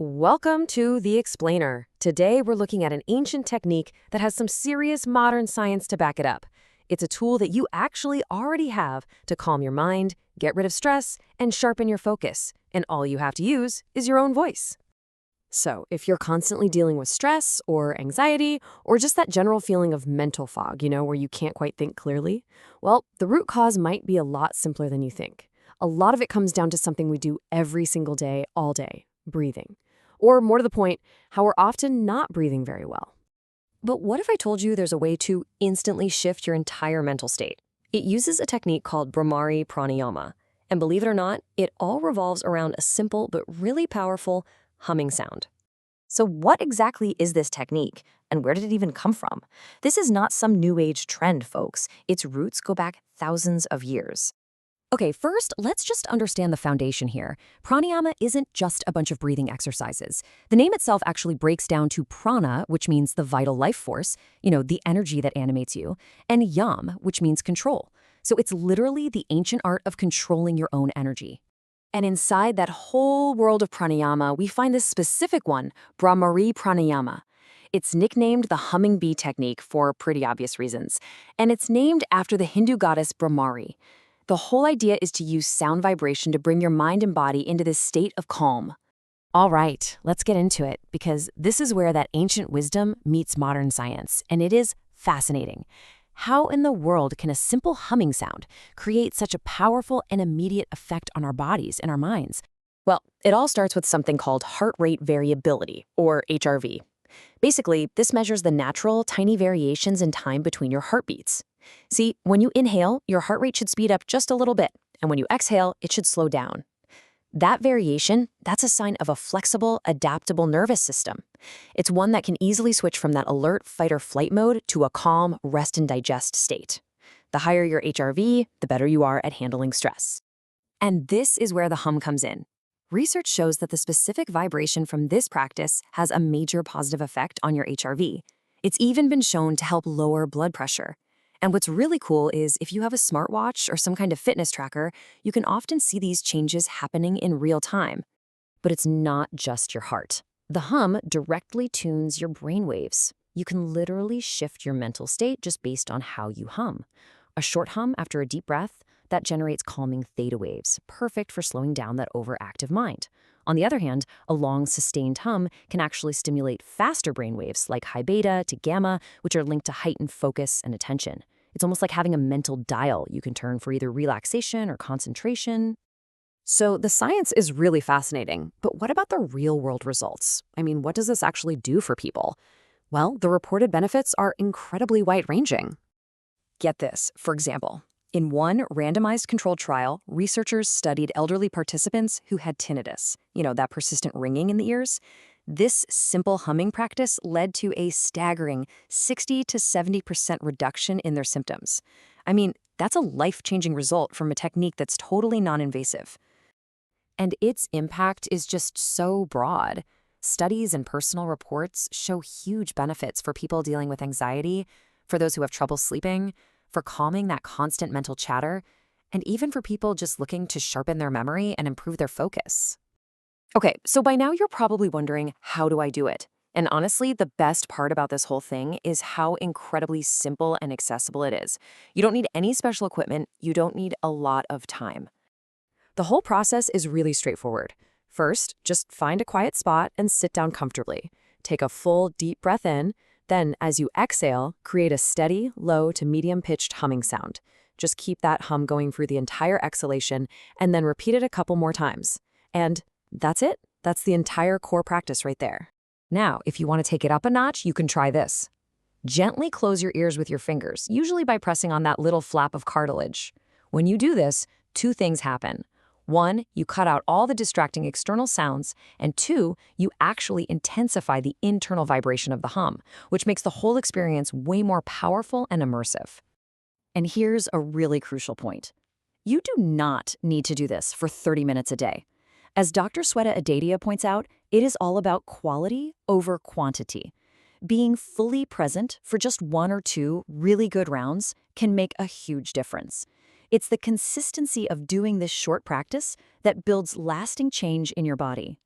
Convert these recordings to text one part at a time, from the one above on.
Welcome to The Explainer. Today we're looking at an ancient technique that has some serious modern science to back it up. It's a tool that you actually already have to calm your mind, get rid of stress, and sharpen your focus. And all you have to use is your own voice. So, if you're constantly dealing with stress or anxiety or just that general feeling of mental fog, where you can't quite think clearly, well, the root cause might be a lot simpler than you think. A lot of it comes down to something we do every single day, all day, breathing. Or more to the point, how we're often not breathing very well. But what if I told you there's a way to instantly shift your entire mental state? It uses a technique called Bhramari pranayama. And believe it or not, it all revolves around a simple but really powerful humming sound. So what exactly is this technique, and where did it even come from? This is not some new age trend, folks. Its roots go back thousands of years. Okay, first, let's just understand the foundation here. Pranayama isn't just a bunch of breathing exercises. The name itself actually breaks down to prana, which means the vital life force, the energy that animates you, and yam, which means control. So it's literally the ancient art of controlling your own energy. And inside that whole world of pranayama, we find this specific one, Bhramari pranayama. It's nicknamed the humming bee technique for pretty obvious reasons, and it's named after the Hindu goddess Bhramari. The whole idea is to use sound vibration to bring your mind and body into this state of calm. All right, let's get into it, because this is where that ancient wisdom meets modern science, and it is fascinating. How in the world can a simple humming sound create such a powerful and immediate effect on our bodies and our minds? Well, it all starts with something called heart rate variability, or HRV. Basically, this measures the natural, tiny variations in time between your heartbeats. See, when you inhale, your heart rate should speed up just a little bit, and when you exhale, it should slow down. That variation, that's a sign of a flexible, adaptable nervous system. It's one that can easily switch from that alert fight or flight mode to a calm, rest and digest state. The higher your HRV, the better you are at handling stress. And this is where the hum comes in. Research shows that the specific vibration from this practice has a major positive effect on your HRV. It's even been shown to help lower blood pressure. And what's really cool is if you have a smartwatch or some kind of fitness tracker, you can often see these changes happening in real time. But it's not just your heart. The hum directly tunes your brain waves. You can literally shift your mental state just based on how you hum. A short hum after a deep breath, that generates calming theta waves, perfect for slowing down that overactive mind. On the other hand, a long, sustained hum can actually stimulate faster brain waves like high beta to gamma, which are linked to heightened focus and attention. It's almost like having a mental dial you can turn for either relaxation or concentration. So the science is really fascinating, but what about the real-world results? What does this actually do for people? Well, the reported benefits are incredibly wide-ranging. Get this, for example. In one randomized controlled trial, researchers studied elderly participants who had tinnitus, that persistent ringing in the ears. This simple humming practice led to a staggering 60 to 70% reduction in their symptoms. That's a life-changing result from a technique that's totally non-invasive. And its impact is just so broad. Studies and personal reports show huge benefits for people dealing with anxiety, for those who have trouble sleeping, for calming that constant mental chatter, and even for people just looking to sharpen their memory and improve their focus. Okay, so by now you're probably wondering, how do I do it? And honestly, the best part about this whole thing is how incredibly simple and accessible it is. You don't need any special equipment, you don't need a lot of time. The whole process is really straightforward. First, just find a quiet spot and sit down comfortably. Take a full, deep breath in. Then, as you exhale, create a steady, low to medium-pitched humming sound. Just keep that hum going through the entire exhalation, and then repeat it a couple more times. And that's it. That's the entire core practice right there. Now, if you want to take it up a notch, you can try this. Gently close your ears with your fingers, usually by pressing on that little flap of cartilage. When you do this, two things happen. One, you cut out all the distracting external sounds, and two, you actually intensify the internal vibration of the hum, which makes the whole experience way more powerful and immersive. And here's a really crucial point. You do not need to do this for 30 minutes a day. As Dr. Sweta Adadia points out, it is all about quality over quantity. Being fully present for just one or two really good rounds can make a huge difference. It's the consistency of doing this short practice that builds lasting change in your body.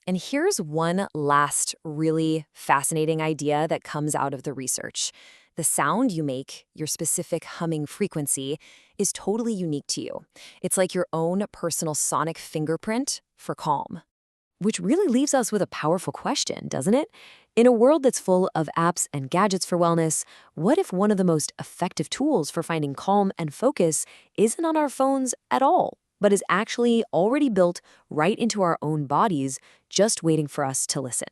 And here's one last really fascinating idea that comes out of the research. The sound you make, your specific humming frequency, is totally unique to you. It's like your own personal sonic fingerprint for calm. Which really leaves us with a powerful question, doesn't it? In a world that's full of apps and gadgets for wellness, what if one of the most effective tools for finding calm and focus isn't on our phones at all, but is actually already built right into our own bodies, just waiting for us to listen?